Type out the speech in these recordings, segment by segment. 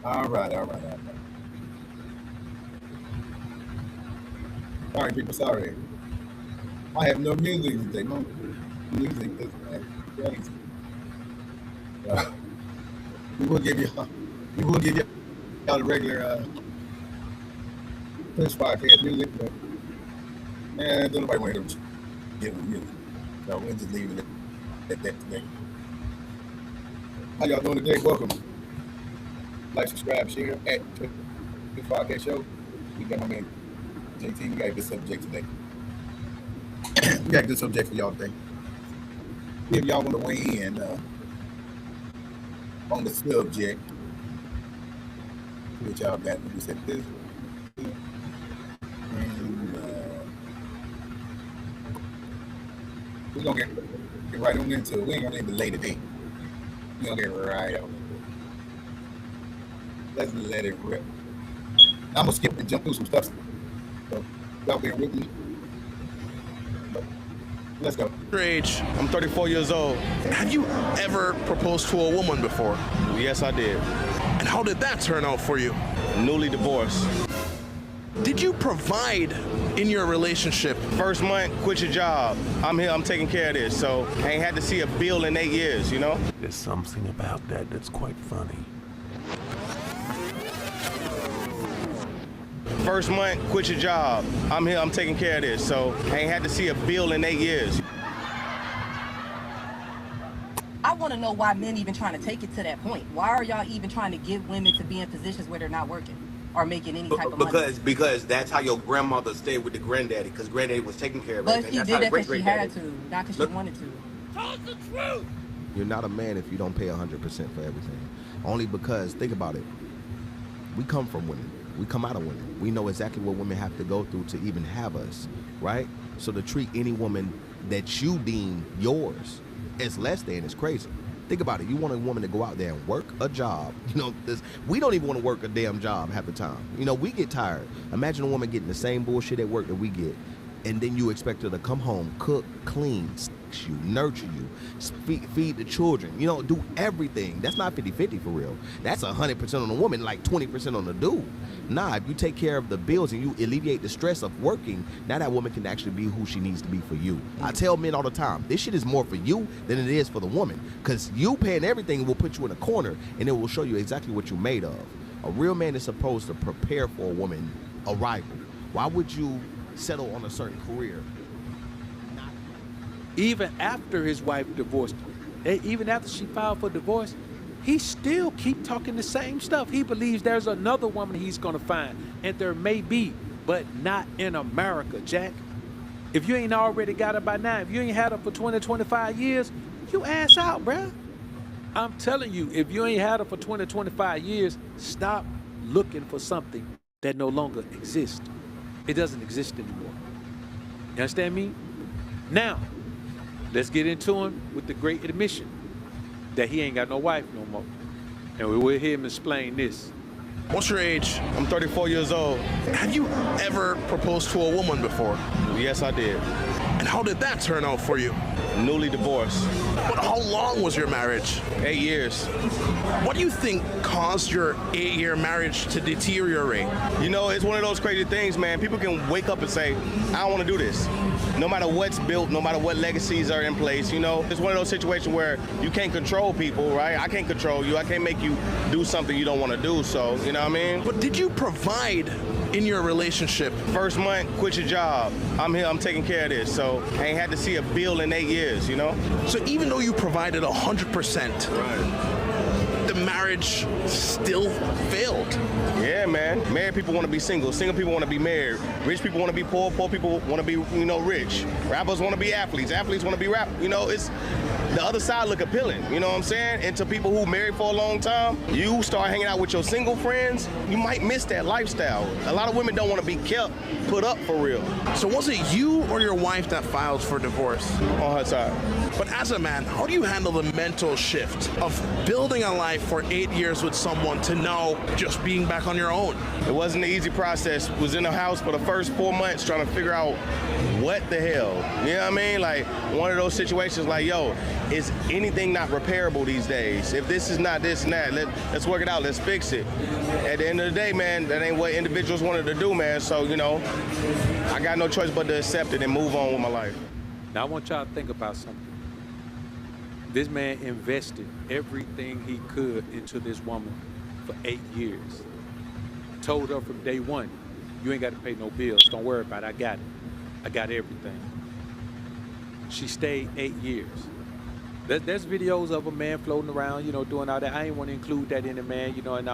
All right, all right, all right. Sorry, people, sorry. I have no music today. No music is crazy. Uh, we will give you, we will give you all the regular Push podcast music, but man, don't nobody want to get with music. So we'll just leave it at that today. How y'all doing today? Welcome. Like, subscribe, share at Push Podcast Show. We got my man JT. We got a good subject today. We got a good subject for y'all today. If y'all want to weigh in on the subject, what y'all got? We said this. And we're going to get right on into it. We ain't going to leave the late today. We're going to get right on it. Let's let it rip. I'm going to skip and jump through some stuff. So, y'all bear with me. Let's go. Age, I'm 34 years old. Have you ever proposed to a woman before? Yes, I did. And how did that turn out for you? Newly divorced. Did you provide in your relationship? First month, quit your job. I'm here, I'm taking care of this. So I ain't had to see a bill in 8 years, you know? There's something about that that's quite funny. First month, quit your job. I'm here, I'm taking care of this. So I ain't had to see a bill in 8 years. I want to know why men even trying to take it to that point. Why are y'all even trying to get women to be in positions where they're not working or making any type of money? Because that's how your grandmother stayed with the granddaddy, because granddaddy was taking care of But everything. he That's did how the that because she had great-granddaddy- to, not because she wanted to. Talk the truth! You're not a man if you don't pay 100% for everything. Only because, think about it, we come from women. We come out of women. We know exactly what women have to go through to even have us, right? So to treat any woman that you deem yours as less than is crazy. Think about it. You want a woman to go out there and work a job. You know, we don't even want to work a damn job half the time. You know, we get tired. Imagine a woman getting the same bullshit at work that we get, and then you expect her to come home, cook, clean, you, nurture you, feed the children, you know, do everything. That's not 50-50 for real. That's 100% on the woman, like 20% on the dude. Nah, if you take care of the bills and you alleviate the stress of working, now that woman can actually be who she needs to be for you. I tell men all the time, this shit is more for you than it is for the woman, because you paying everything will put you in a corner and it will show you exactly what you're made of. A real man is supposed to prepare for a woman arrival. Why would you settle on a certain career? Even after his wife divorced him, even after she filed for divorce, he still keep talking the same stuff. He believes there's another woman he's gonna find, and there may be, but not in America, Jack. If you ain't already got her by now, if you ain't had her for 20, 25 years, you ass out, bruh. I'm telling you, if you ain't had her for 20, 25 years, stop looking for something that no longer exists. It doesn't exist anymore. You understand me? Now, let's get into him with the great admission that he ain't got no wife no more. And we will hear him explain this. What's your age? I'm 34 years old. Have you ever proposed to a woman before? Yes, I did. And how did that turn out for you? Newly divorced. But how long was your marriage? 8 years. What do you think caused your 8-year marriage to deteriorate? You know, it's one of those crazy things, man. People can wake up and say, I don't want to do this. No matter what's built, no matter what legacies are in place, you know, it's one of those situations where you can't control people, right? I can't control you. I can't make you do something you don't want to do. So, you know what I mean? But did you provide in your relationship? First month, quit your job. I'm here, I'm taking care of this. So I ain't had to see a bill in 8 years, you know? So even though you provided 100%, right, the marriage still failed. Yeah, man. Married people want to be single. Single people want to be married. Rich people want to be poor. Poor people want to be, you know, rich. Rappers want to be athletes. Athletes want to be rap. You know, it's the other side look appealing. You know what I'm saying? And to people who married for a long time, you start hanging out with your single friends, you might miss that lifestyle. A lot of women don't want to be kept, put up for real So was it you or your wife that filed for divorce? on her side. But as a man, how do you handle the mental shift of building a life for 8 years with someone to now just being back on your own? It wasn't an easy process. Was in the house for the first 4 months trying to figure out what the hell. You know what I mean? Like one of those situations like, yo, is anything not repairable these days? If this is not this and that, let's work it out. Let's fix it. At the end of the day, man, that ain't what individuals wanted to do, man. So, you know, I got no choice but to accept it and move on with my life. Now I want y'all to think about something. This man invested everything he could into this woman for 8 years. Told her from day one, you ain't got to pay no bills. Don't worry about it. I got it. I got everything. She stayed 8 years. There's videos of a man floating around, you know, doing all that. I ain't want to include that in it, man, you know, and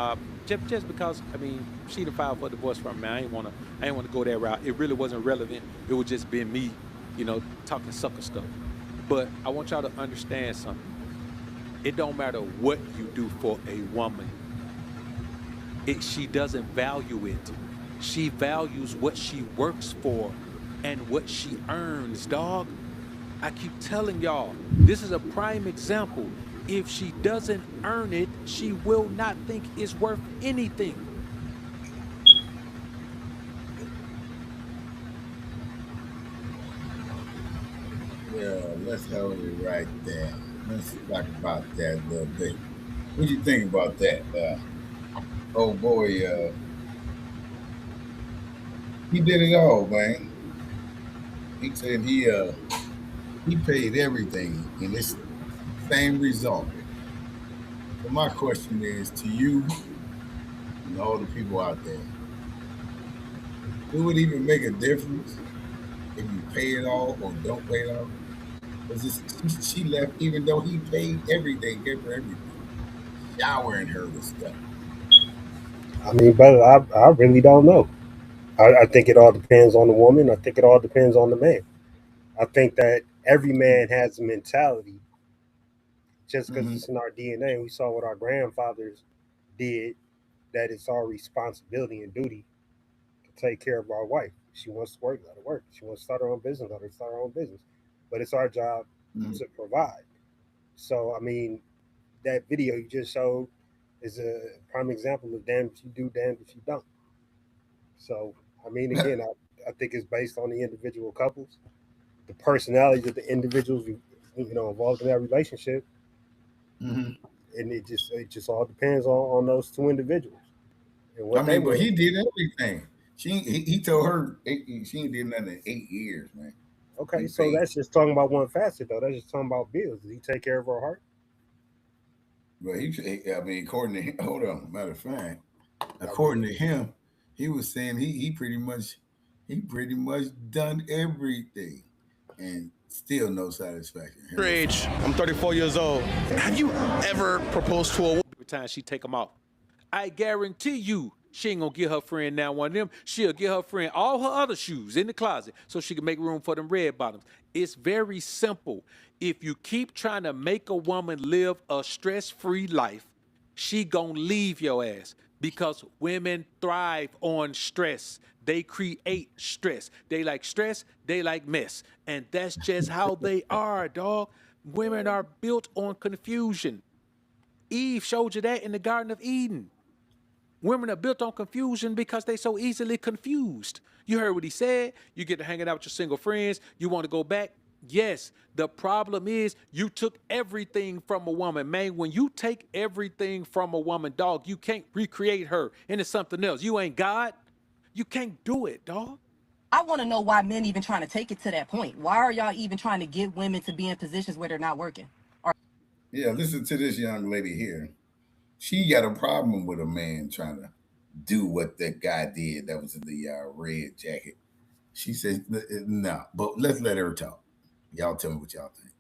just because, I mean, she done filed for divorce from me. I ain't want to go that route. It really wasn't relevant. It was just been me, you know, talking sucker stuff. But I want y'all to understand something. It don't matter what you do for a woman. She doesn't value it. She values what she works for and what she earns, dog. I keep telling y'all, this is a prime example. If she doesn't earn it, she will not think it's worth anything. Yeah, let's hold it right there. Let's talk about that a little bit. What do you think about that? Oh boy, he did it all, man. He said he paid everything in this same result. So my question is to you and all the people out there: would it even make a difference if you pay it all or don't pay it all? Because she left even though he paid everything, gave her everything, showering her with stuff. I mean, brother, I really don't know. I think it all depends on the woman. I think it all depends on the man. I think that every man has a mentality just because it's in our DNA. We saw what our grandfathers did, that it's our responsibility and duty to take care of our wife. If she wants to work, let her work. If she wants to start her own business, let her start her own business. But it's our job to provide. So, I mean, that video you just showed is a prime example of damned if you do, damned if you don't. So, I mean, again, I think it's based on the individual couples, the personalities of the individuals involved in that relationship, and it just all depends on those two individuals. And what but he did everything. He told her she ain't did nothing in 8 years, man. Okay, so that's just talking about one facet, though. That's just talking about bills. Did he take care of her heart? Well, according to him, hold on. Matter of fact, according to him, he was saying he pretty much done everything, and still no satisfaction. Your age, I'm 34 years old. have you ever proposed to a woman? Every time she take them off, I guarantee you, she ain't gonna get her friend now one of them. She'll get her friend all her other shoes in the closet so she can make room for them red bottoms. It's very simple. If you keep trying to make a woman live a stress-free life, she gonna leave your ass, because women thrive on stress. They create stress. They like stress, they like mess. And that's just how they are, dog. Women are built on confusion. Eve showed you that in the Garden of Eden. Women are built on confusion because they so easily confused. You heard what he said. You get to hanging out with your single friends. You want to go back. Yes, the problem is you took everything from a woman. Man, when you take everything from a woman, dog, you can't recreate her into something else. You ain't God. You can't do it, dog. I want to know why men even trying to take it to that point. Why are y'all even trying to get women to be in positions where they're not working? Yeah, listen to this young lady here. She got a problem with a man trying to do what that guy did that was in the red jacket. She says, no, but let's let her talk. Y'all tell me what y'all think.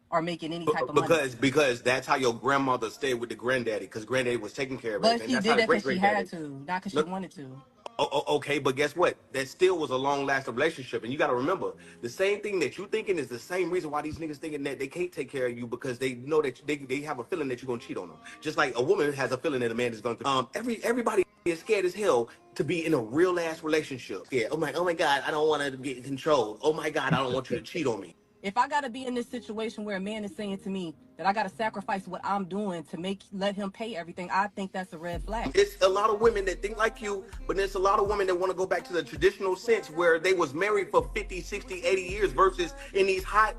Or making any type of money. Because that's how your grandmother stayed with the granddaddy, because granddaddy was taking care of But everything. she That's did how the that because she had great-granddaddy. to, not because she wanted to. Okay, but guess what? That still was a long-lasting relationship, and you got to remember, the same thing that you thinking is the same reason why these niggas thinking that they can't take care of you, because they know that they have a feeling that you're gonna cheat on them. Just like a woman has a feeling that a man is going to. Everybody is scared as hell to be in a real ass relationship. Yeah. Oh my God, I don't want to get controlled. Oh my God, I don't want you to cheat on me. If I gotta be in this situation where a man is saying to me that I gotta sacrifice what I'm doing to let him pay everything, I think that's a red flag. It's a lot of women that think like you, but there's a lot of women that want to go back to the traditional sense where they was married for 50, 60, 80 years versus in these hot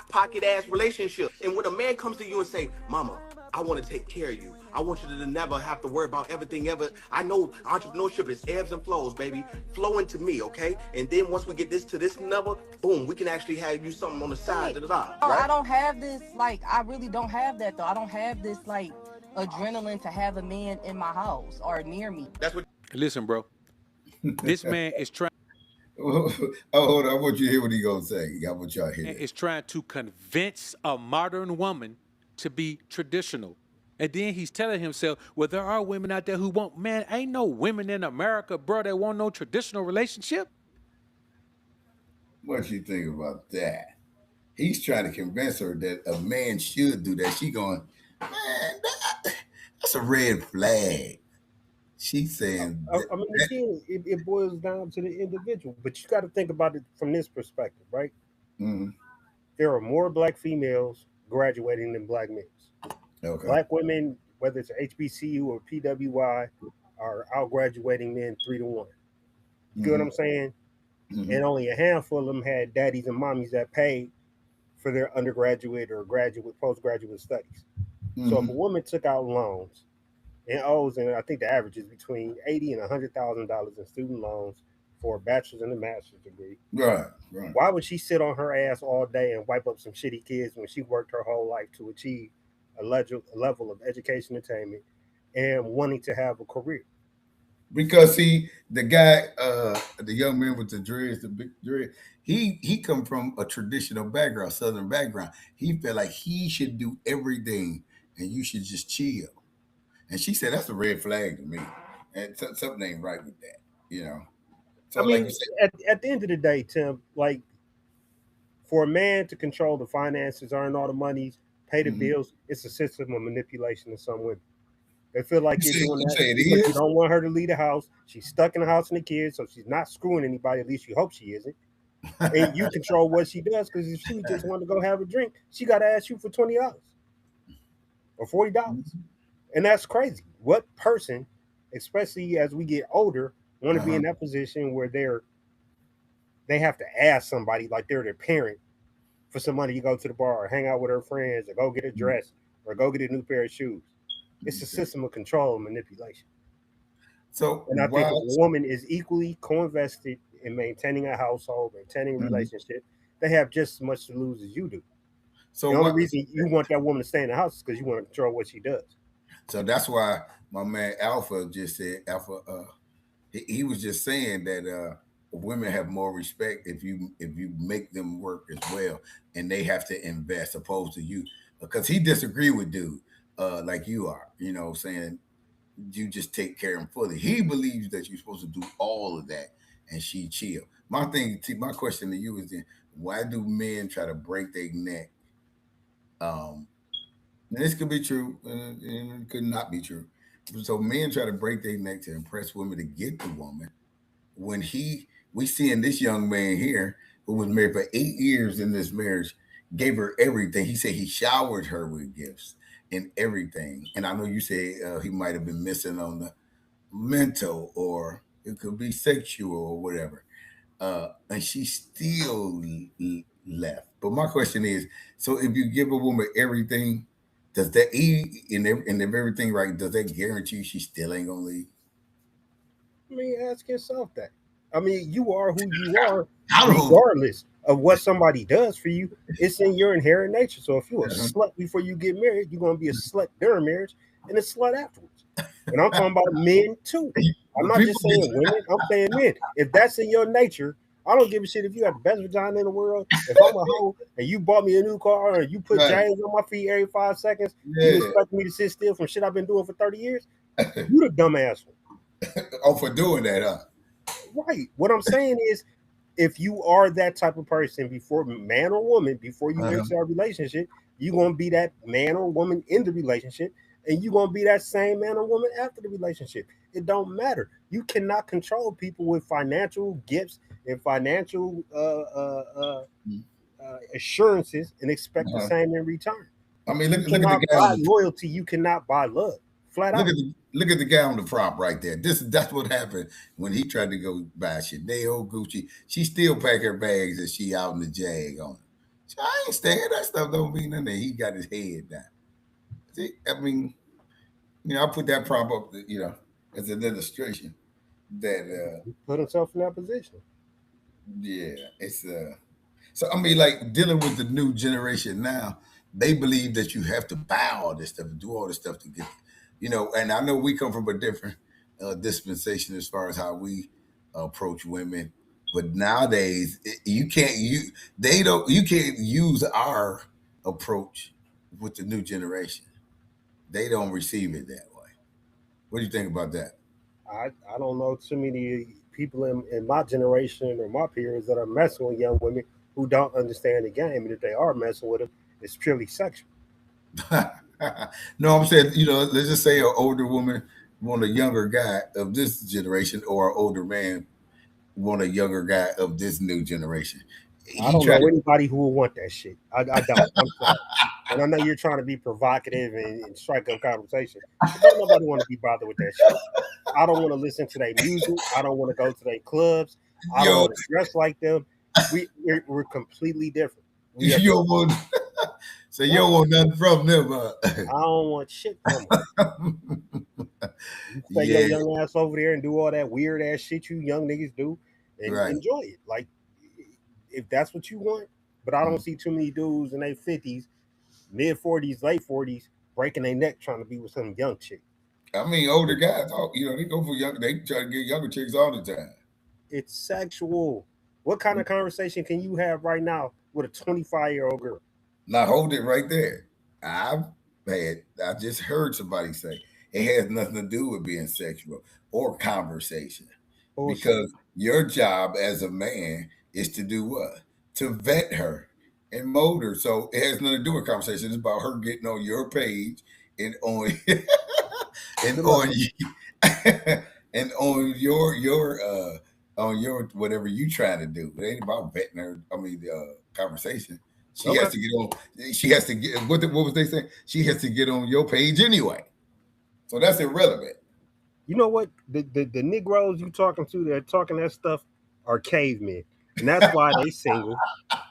pocket ass relationships. And when a man comes to you and say, mama, I want to take care of you. I want you to never have to worry about everything ever. I know entrepreneurship is ebbs and flows, baby. Flow into me, okay? And then once we get this to this level, boom, we can actually have you something on the side. Right? I don't have this, like, I really don't have that, though. I don't have this, like, adrenaline to have a man in my house or near me. That's what. Listen, bro. This man is trying. Oh, hold on. I want you to hear what he gonna say. I want y'all to hear. Is trying to convince a modern woman to be traditional. And then he's telling himself, well, there are women out there who want, man, ain't no women in America, bro, that want no traditional relationship. What you think about that? He's trying to convince her that a man should do that. She going, man, that's a red flag. She's saying. I mean, again, it boils down to the individual, but you got to think about it from this perspective, right? Mm-hmm. There are more black females graduating than black males. Okay. Black women, whether it's HBCU or PWI, are out graduating men 3 to 1. You get what I'm saying? Mm-hmm. And only a handful of them had daddies and mommies that paid for their undergraduate or graduate, postgraduate studies. Mm-hmm. So if a woman took out loans and owes, and I think the average is between $80,000 and $100,000 in student loans for a bachelor's and a master's degree. Right. Why would she sit on her ass all day and wipe up some shitty kids when she worked her whole life to achieve a level of education attainment and wanting to have a career? Because the guy, the young man with the dreads, the big dread, he come from a traditional background, Southern background. He felt like he should do everything and you should just chill. And she said, that's a red flag to me. And something ain't right with that, you know? So I mean, like you said, at the end of the day, Tim, like for a man to control the finances, earn all the monies, pay the bills, it's a system of manipulation in some women. They feel like you're doing that because you don't want her to leave the house. She's stuck in the house and the kids, so she's not screwing anybody. At least you hope she isn't. And you control what she does, because if she just wanted to go have a drink, she got to ask you for $20 or $40. And that's crazy. What person, especially as we get older, want to be in that position where they have to ask somebody like they're their parent for some money to go to the bar or hang out with her friends or go get a dress or go get a new pair of shoes? It's a system of control and manipulation. So, and I think if a woman is equally co-invested in maintaining a household, maintaining a relationship, they have just as much to lose as you do. So the only reason you want that woman to stay in the house is because you want to control what she does. So that's why my man Alpha just said, he was just saying that women have more respect if you make them work as well, and they have to invest opposed to you, because he disagreed with dude like you are, you know, saying you just take care of him fully. He believes that you're supposed to do all of that, and she chill. My question to you is then, why do men try to break their neck? And this could be true, and it could not be true. So men try to break their neck to impress women to get the woman. When we seeing this young man here who was married for 8 years in this marriage, gave her everything. He said he showered her with gifts and everything. And I know you say he might have been missing on the mental, or it could be sexual or whatever. And she still left. But my question is, so if you give a woman everything, does that in everything right? Does that guarantee she still ain't gonna leave? I mean, ask yourself that. I mean, you are who you are, regardless of what somebody does for you. It's in your inherent nature. So if you're a slut before you get married, you're gonna be a slut during marriage and a slut afterwards. And I'm talking about men too. I'm not just saying women. I'm saying men. If that's in your nature, I don't give a shit if you have the best vagina in the world. If I'm a hoe and you bought me a new car and you put James on my feet every 5 seconds, you expect me to sit still from shit I've been doing for 30 years? You the dumbass one. Oh, for doing that, huh? Right. What I'm saying is, if you are that type of person, before man or woman, before you enter a relationship, you're going to be that man or woman in the relationship. and you're gonna be that same man or woman after the relationship. It don't matter. You cannot control people with financial gifts and financial assurances and expect the same in return. I mean, You look at the cannot guy. buy loyalty. You cannot buy love. Flat out. Look at the guy on the prop right there. That's what happened when he tried to go buy Chanel, Gucci. She still pack her bags and she out in the Jag on it. So I ain't staying. That stuff don't mean nothing. He got his head down. See, I mean, I put that prop up, as an illustration that put himself in that position. Yeah, it's so I mean, like dealing with the new generation now, they believe that you have to buy all this stuff and do all this stuff to get, and I know we come from a different dispensation as far as how we approach women, but nowadays you can't use our approach with the new generation. They don't receive it that way. What do you think about that? I don't know too many people in my generation or my peers that are messing with young women who don't understand the game, and if they are messing with them, it's purely sexual. No, I'm saying, let's just say an older woman want a younger guy of this generation, or an older man want a younger guy of this new generation. I don't know anybody who will want that shit. I don't. I'm sorry. And I know you're trying to be provocative and strike up conversation. But don't nobody want to be bothered with that shit. I don't want to listen to their music. I don't want to go to their clubs. I don't want to dress like them. We're completely different. You don't want, so you don't want nothing from them. I don't want shit from them. You stay your young ass over there and do all that weird ass shit you young niggas do and enjoy it. Like, if that's what you want. But I don't see too many dudes in their 50s, mid 40s, late 40s breaking their neck trying to be with some young chick. I mean, older guys, they go for young. They try to get younger chicks all the time. It's sexual. What kind of conversation can you have right now with a 25-year-old girl? Now hold it right there. I just heard somebody say it has nothing to do with being sexual or conversation, because your job as a man is to do what? To vet her and mold her. So it has nothing to do with conversation. It's about her getting on your page and on and on and on your whatever you trying to do. It ain't about vetting her. I mean, the conversation. She has to get on. She has to get what was they saying? She has to get on your page anyway. So that's irrelevant. You know what? The Negroes you talking to that talking that stuff are cavemen. And that's why they single.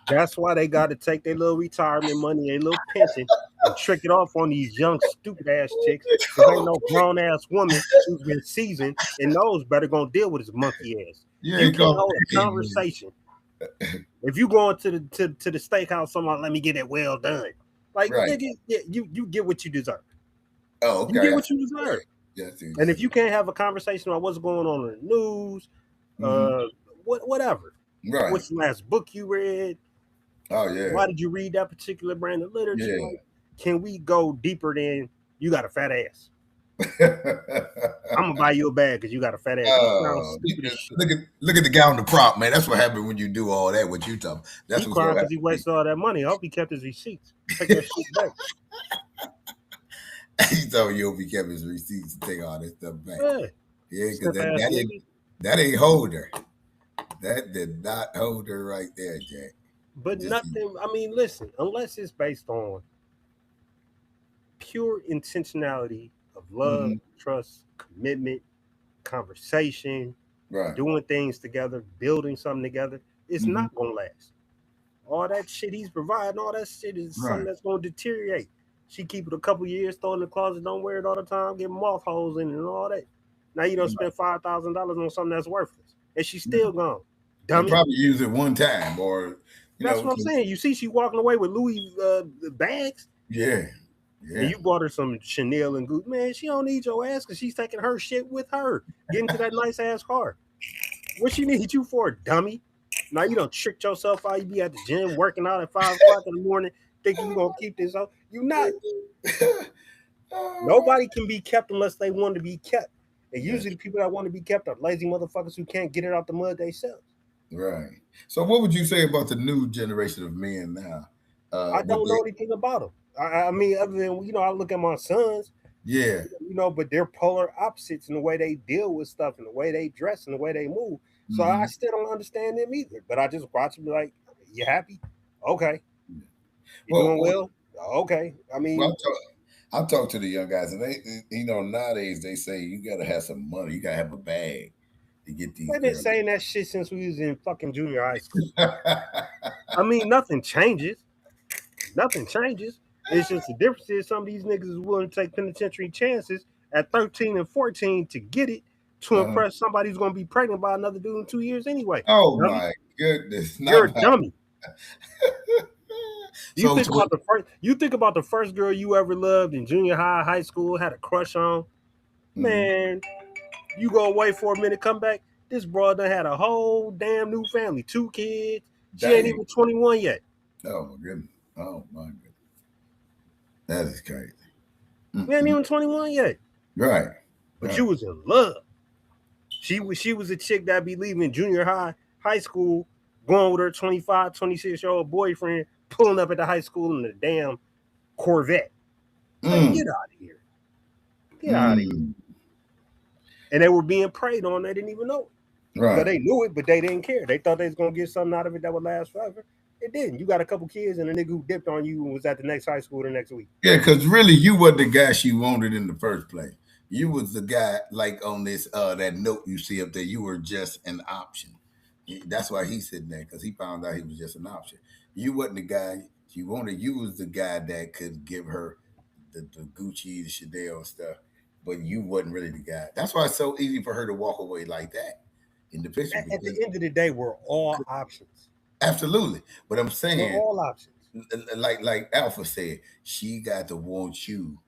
That's why they got to take their little retirement money, their little pension, and trick it off on these young, stupid ass chicks. Because ain't no grown ass woman who's been seasoned and knows better gonna deal with his monkey ass. You can't hold a conversation. If you go into the steakhouse, someone let me get it well done. Like nigga, you get what you deserve. Oh, okay. You get what you deserve. Yes, and if you can't have a conversation about what's going on in the news, whatever. Right. What's the last book you read? Oh yeah. Why did you read that particular brand of literature? Yeah. Like, can we go deeper than you got a fat ass? I'm gonna buy you a bag because you got a fat ass. Look at the guy on the prop, man. That's what happened when you do all that. What you talking? That's he crying because he wasted all that money. I hope he kept his receipts. Take that shit back. He told you he kept his receipts to take all this stuff back. Yeah, because that ain't hold her. That did not hold her right there, Jack. But nothing. I mean, listen. Unless it's based on pure intentionality of love, trust, commitment, conversation, doing things together, building something together, it's not gonna last. All that shit he's providing, all that shit is something that's gonna deteriorate. She keep it a couple years, throw it in the closet, don't wear it all the time, get moth holes in it and all that. Now you don't spend $5,000 on something that's worthless, and she's still gone. Dummy. Probably use it one time, or that's what I'm saying. You see, she walking away with Louis bags. Yeah. And you bought her some Chanel and Gucci. Man, she don't need your ass because she's taking her shit with her. Get into that nice ass car. What she need you for, dummy? Now you don't trick yourself out. You be at the gym working out at 5 o'clock in the morning, thinking you gonna keep this up. You not. Nobody can be kept unless they want to be kept. And usually the people that want to be kept are lazy motherfuckers who can't get it out the mud themselves. Right. So what would you say about the new generation of men now? I don't know anything about them. I mean, other than, I look at my sons, Yeah. You know, but they're polar opposites in the way they deal with stuff and the way they dress and the way they move. So I Mhm. still don't understand them either. But I just watch them like, you happy? Okay. You Well, doing well? Okay. I well, mean, I talk to the young guys, and they, nowadays they say you got to have some money, you got to have a bag to get these they've been girls. saying that shit since we was in fucking junior high school. I mean, nothing changes. Nothing changes. It's just the difference is some of these niggas is willing to take penitentiary chances at 13 and 14 to get it to Uh-huh. impress somebody who's going to be pregnant by another dude in 2 years anyway. Oh Dummy. my goodness! You're a Not my. dummy. You So think about the first. You think about the first girl you ever loved in junior high, high school, had a crush on. Man, you go away for a minute, come back. This broad done had a whole damn new family, 2 kids. She ain't Dang. even 21 yet. Oh my goodness! Oh my goodness! That is crazy. You ain't even 21 yet. Right. But right. you was in love. She was a chick that be leaving junior high school, going with her 25, 26-year-old boyfriend, pulling up at the high school in a damn Corvette. Like, get out of here. Get out of here. And they were being preyed on. They didn't even know it. Right. So they knew it, but they didn't care. They thought they was going to get something out of it that would last forever. It didn't. You got a couple kids and a nigga who dipped on you and was at the next high school the next week. Yeah, because really you wasn't the guy she wanted in the first place. You was the guy, like on this that note you see up there, you were just an option. That's why he's sitting there, because he found out he was just an option. You wasn't the guy she wanted. You was the guy that could give her the Gucci, the Chanel stuff, but you wasn't really the guy. That's why it's so easy for her to walk away like that in the picture. At the end of the day, we're all options. Absolutely. But I'm saying, we're all options. Like Alpha said, she got to want you,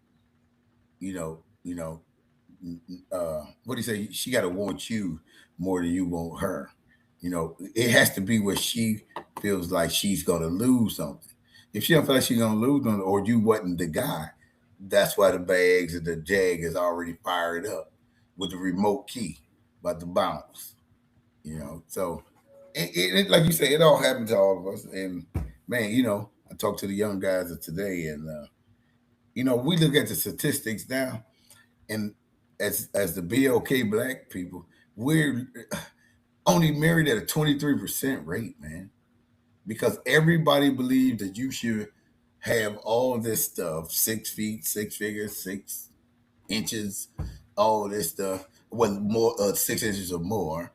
what do you say? She got to want you more than you want her. It has to be where she feels like she's going to lose something. If she don't feel like she's going to lose something, or you wasn't the guy, that's why the bags and the Jag is already fired up with the remote key about to bounce. So it like you say, it all happened to all of us. And man, I talk to the young guys of today, and we look at the statistics now, and as the BLK black people, we're only married at a 23% rate, man, because everybody believes that you should have all this stuff, 6 feet, 6 figures, 6 inches, all this stuff, with more 6 inches or more.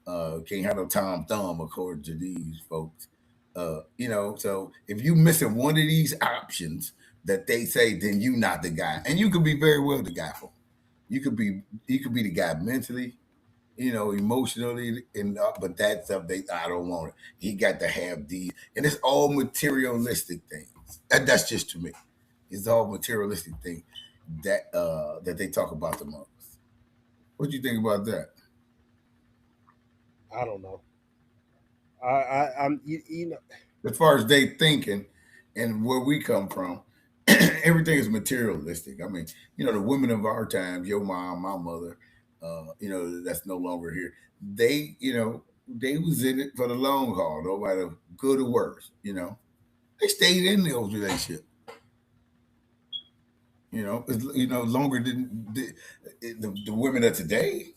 Can't have no Tom Thumb according to these folks. So if you missing one of these options that they say, then you not the guy, and you could be very well the guy for them. You could be the guy mentally, emotionally, but that stuff I don't want it. He got to have these, and it's all materialistic things. That's just to me. It's all materialistic thing that they talk about the most. What do you think about that? I don't know. I'm as far as they thinking and where we come from, everything is materialistic. I mean, the women of our times, your mom, my mother, that's no longer here. They, they was in it for the long haul, no matter good or worse. They stayed in those relationships. Longer than the women of today.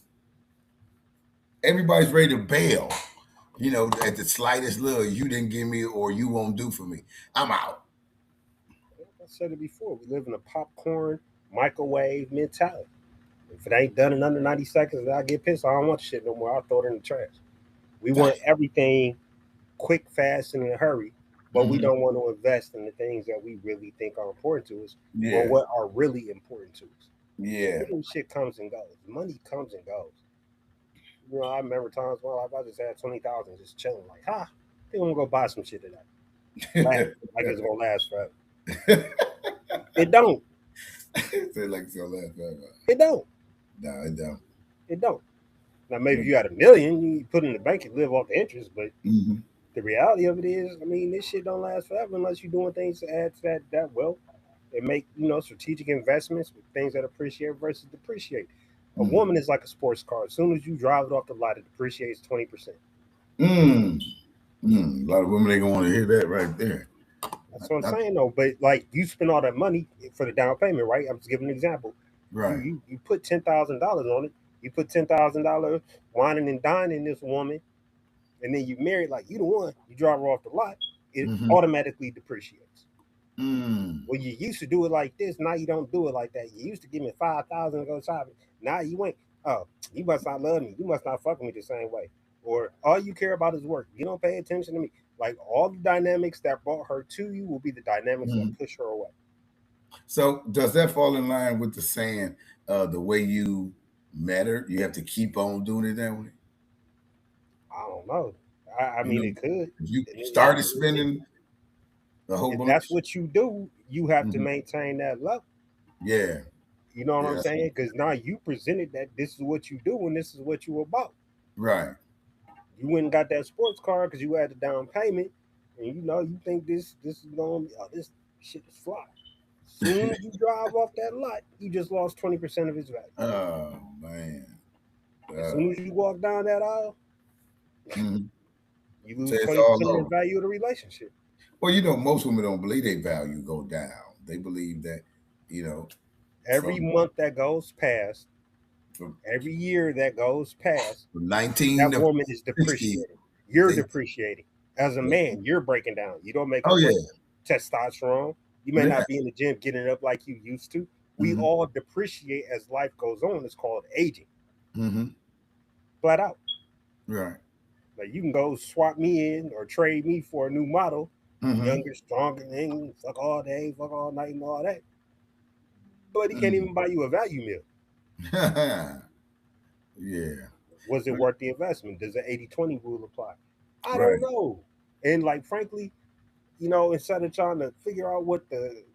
Everybody's ready to bail. At the slightest little, you didn't give me or you won't do for me, I'm out. I said it before. We live in a popcorn microwave mentality. If it ain't done in under 90 seconds, I get pissed. I don't want shit no more. I'll throw it in the trash. We want everything quick, fast, and in a hurry, but we don't want to invest in the things that we really think are important to us, or what are really important to us. Yeah. Shit comes and goes. Money comes and goes. I remember times in my life I just had 20,000 just chilling, like, I think I'm gonna go buy some shit today. Like it's gonna last forever. It don't. Say like it's gonna last forever. It don't. No, it don't. It don't. Now maybe if you got $1 million, you put it in the bank and live off the interest, but the reality of it is, this shit don't last forever unless you're doing things to add to that wealth and make strategic investments with things that appreciate versus depreciate. A woman is like a sports car. As soon as you drive it off the lot, it depreciates 20%. A lot of women ain't gonna want to hear that right there. That's what I'm saying, though. But like, you spend all that money for the down payment, right? I'm just giving an example. Right. You put $10,000 on it. You put $10,000 whining and dining this woman, and then you marry like you the one. You drop her off the lot. It automatically depreciates. When you used to do it like this, now you don't do it like that. You used to give me 5,000 to go shopping. Now you ain't. Oh, you must not love me. You must not fuck with me the same way. Or all you care about is work. You don't pay attention to me. Like all the dynamics that brought her to you will be the dynamics that push her away. So does that fall in line with the saying, the way you met her, you have to keep on doing it that way? I don't know. I mean, it could. If you started spending a whole If bunch. that's what you do, you have to maintain that level. Yeah. You know what I'm Yeah. saying? Because now you presented that this is what you do and this is what you about. Right. You went and got that sports car because you had the down payment, and you think this is going to this shit is fly. Soon as you drive off that lot, you just lost 20% of its value. Oh man. As soon as you walk down that aisle, you lose So it's 20% all of the over. value of the relationship. Well, most women don't believe their value go down. They believe that, Every from month that goes past, every year that goes past, 19 that to woman is 60. depreciating. You're They- depreciating. As a man, you're breaking down. You don't make Oh, as much yeah. testosterone. You may Yeah. not be in the gym getting it up like you used to. We all depreciate as life goes on. It's called aging. Flat out. Right. Like you can go swap me in or trade me for a new model, younger, stronger, and fuck all day, fuck all night, and all that. But he can't even buy you a value meal. Yeah. Was it worth the investment? Does the 80-20 rule apply? I Right. don't know. And like frankly, instead of trying to figure out what the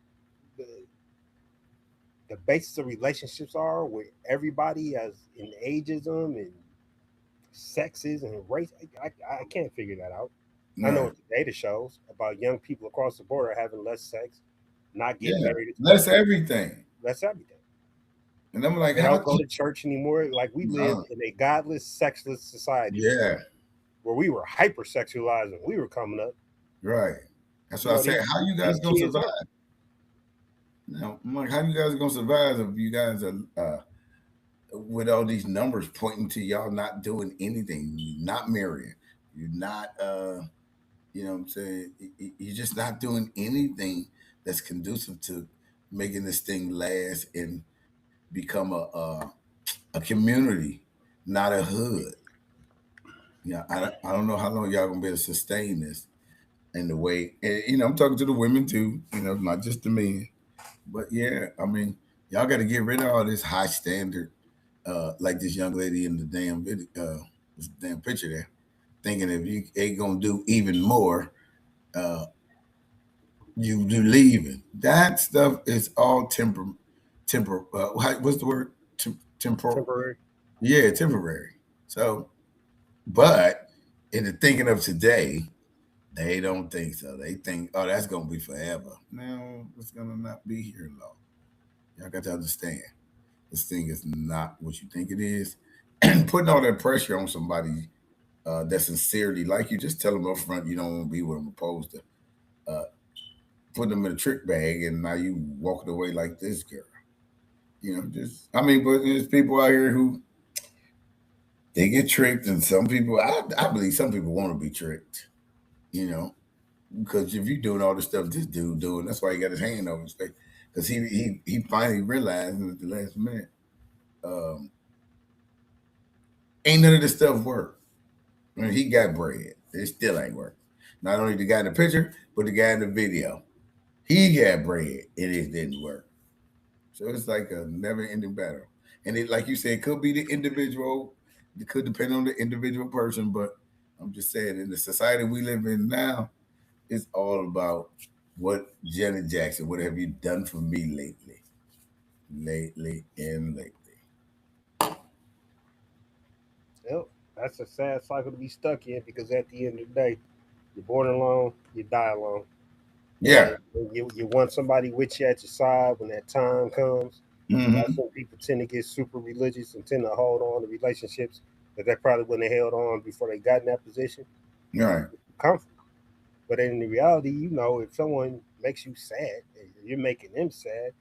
basis of relationships are where everybody has in ageism and sexes and race, I can't figure that out. I know Right. what the data shows about young people across the board are having less sex, not getting Yeah. married. That's everything. That's everything. And I'm like, They how don't go to church anymore. Like we live in a godless, sexless society. Yeah. Where we were hypersexualized when we were coming up. Right. That's what I said. How you guys gonna survive? I'm like, how you guys gonna survive if you guys are with all these numbers pointing to y'all not doing anything, not marrying, you're not you know what I'm saying, you're just not doing anything that's conducive to making this thing last and become a community, not a hood. Yeah, I don't know how long y'all gonna be able to sustain this in the way. And, I'm talking to the women too. Not just the men. But yeah, I mean, y'all got to get rid of all this high standard, like this young lady in the damn video, this damn picture there, thinking if you ain't gonna do even more, you leaving. That stuff is all temper. What's the word? Temporary. Yeah, temporary. So, but in the thinking of today, they don't think so. They think, oh, that's gonna be forever. No, it's gonna not be here long. Y'all got to understand, this thing is not what you think it is. And putting all that pressure on somebody that sincerely like you, just tell them up front you don't want to be with them, opposed to putting them in a trick bag and now you walking away like this girl. But there's people out here who they get tricked, and some people, I believe some people want to be tricked. Because if you're doing all the stuff this dude doing, that's why he got his hand over his face. Because he finally realized at the last minute, ain't none of this stuff work. I mean, he got bread. It still ain't work. Not only the guy in the picture, but the guy in the video. He got bread, and it didn't work. So it's like a never-ending battle. And it, like you said, it could be the individual. It could depend on the individual person, but I'm just saying, in the society we live in now, it's all about what Janet Jackson, what have you done for me lately? Lately. Yep. That's a sad cycle to be stuck in because at the end of the day, you're born alone, you die alone. Yeah. And you want somebody with you at your side when that time comes. That's when people tend to get super religious and tend to hold on to relationships that they probably wouldn't have held on before they got in that position. Right. Comfort. But in the reality, if someone makes you sad, you're making them sad,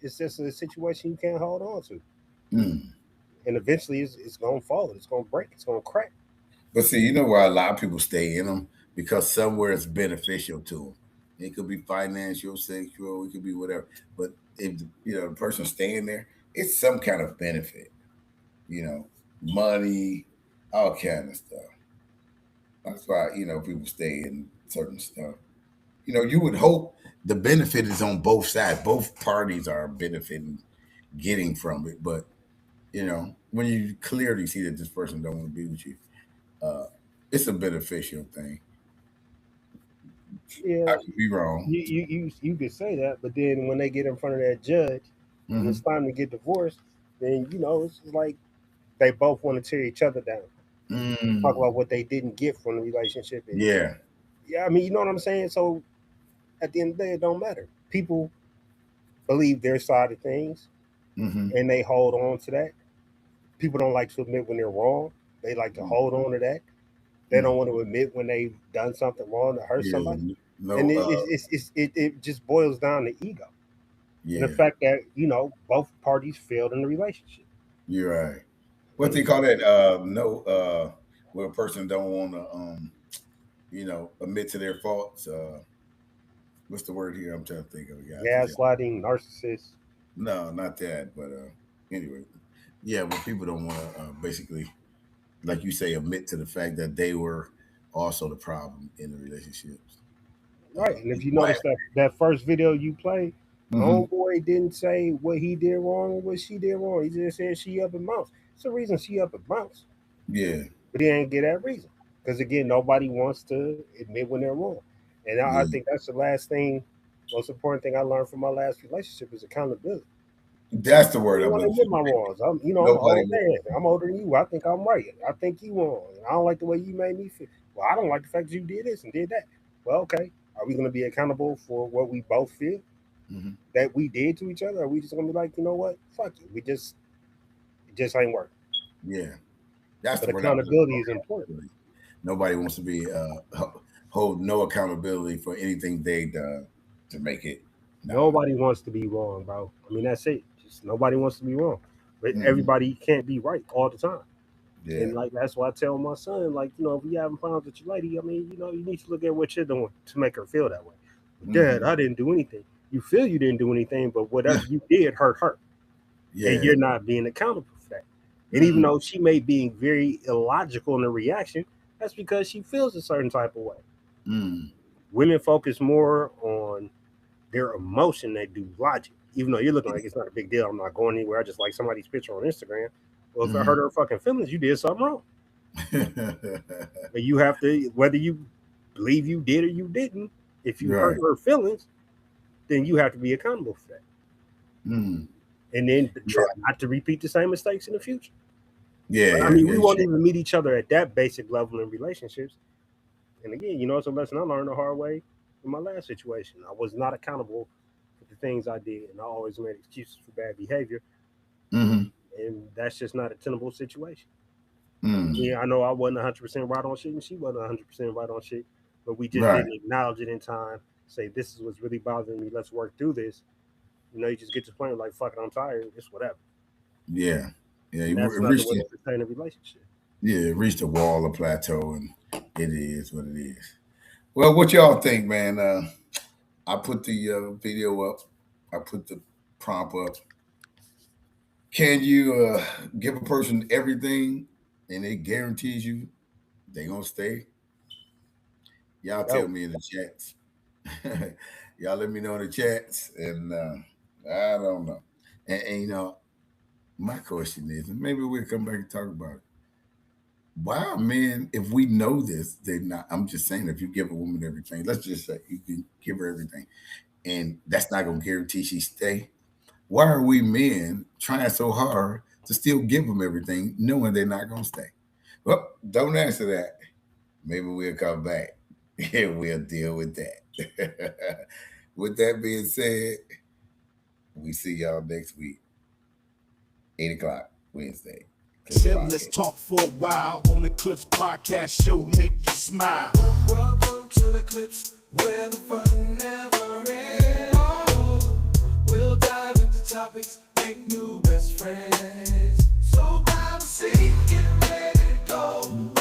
it's just a situation you can't hold on to, Mm. and eventually it's gonna fall. It's gonna break. It's gonna crack. But see, you know why a lot of people stay in them? Because somewhere it's beneficial to them. It could be financial, sexual, it could be whatever. But if the person staying there, it's some kind of benefit. Money, all kind of stuff. That's why people stay in certain stuff. You would hope the benefit is on both sides. Both parties are benefiting, getting from it. But when you clearly see that this person don't want to be with you, it's a beneficial thing. Yeah, I could be wrong. you could say that, but then when they get in front of that judge and it's time to get divorced, then it's like they both want to tear each other down. Talk about what they didn't get from the relationship. And, Yeah. I mean, you know what I'm saying? So at the end of the day, it don't matter. People believe their side of things and they hold on to that. People don't like to admit when they're wrong. They like to hold on to that. They don't want to admit when they've done something wrong to hurt somebody. No, And it just boils down to ego. And the fact that, both parties failed in the relationship. You're right. What they call that? Where a person don't want to, admit to their faults. What's the word here? I'm trying to think of it. Gaslighting, narcissist. No, not that. But anyway, yeah. When people don't want to basically, like you say, admit to the fact that they were also the problem in the relationships. Right. And if you notice that first video you played, homeboy didn't say what he did wrong or what she did wrong. He just said she up and bounce. It's the reason she up and bounce. Yeah. But he didn't get that reason. Because again, nobody wants to admit when they're wrong. And I think that's the most important thing I learned from my last relationship is accountability. That's the word. I want to admit my wrongs. I'm an old man. I'm older than you. I think I'm right. I think you wrong. I don't like the way you made me feel. Well, I don't like the fact that you did this and did that. Well, okay. Are we going to be accountable for what we both feel that we did to each other? Or are we just going to be like, you know what? Fuck it. It just ain't working. Yeah. That's but accountability is important. Nobody wants to be hold no accountability for anything they done to make it. Nobody wants to be wrong, bro. I mean, that's it. Just nobody wants to be wrong. But everybody can't be right all the time. Yeah. And like that's why I tell my son, like, if you having problems with your lady, I mean, you need to look at what you're doing to make her feel that way. Dad, I didn't do anything. You feel you didn't do anything, but whatever you did hurt her. Yeah. And you're not being accountable for that. And even though she may be very illogical in the reaction, that's because she feels a certain type of way. Women focus more on their emotion than they do logic. Even though you're looking like it's not a big deal, I'm not going anywhere. I just like somebody's picture on Instagram. Well, if I hurt her fucking feelings, you did something wrong. But you have to, whether you believe you did or you didn't, if you hurt her feelings, then you have to be accountable for that. And then try not to repeat the same mistakes in the future. Yeah. I mean, we won't even meet each other at that basic level in relationships. And again, it's a lesson I learned the hard way in my last situation. I was not accountable for the things I did, and I always made excuses for bad behavior. And that's just not a tenable situation. Yeah, I know I wasn't 100% right on shit, and she wasn't 100% right on shit, but we just didn't acknowledge it in time. Say, this is what's really bothering me. Let's work through this. You just get to the point like, fuck it, I'm tired. It's whatever. Yeah. Yeah. That's not the way to sustain a relationship. Yeah, it reached a wall, a plateau, and it is what it is. Well, what y'all think, man? I put the video up. I put the prompt up. Can you give a person everything and it guarantees you they're going to stay? Y'all tell me in the chats. Y'all let me know in the chats. And I don't know. And my question is, and maybe we'll come back and talk about it. Why are men, if we know this, they're not, I'm just saying, if you give a woman everything, let's just say you can give her everything, and that's not going to guarantee she stay. Why are we men trying so hard to still give them everything, knowing they're not going to stay? Well, don't answer that. Maybe we'll come back and we'll deal with that. With that being said, we see y'all next week, 8 o'clock Wednesday. Let's talk for a while on the Clips Podcast Show. Make you smile. Welcome to the Clips, where the fun never ends. We'll dive into topics, make new best friends. So grab a seat, get ready to go.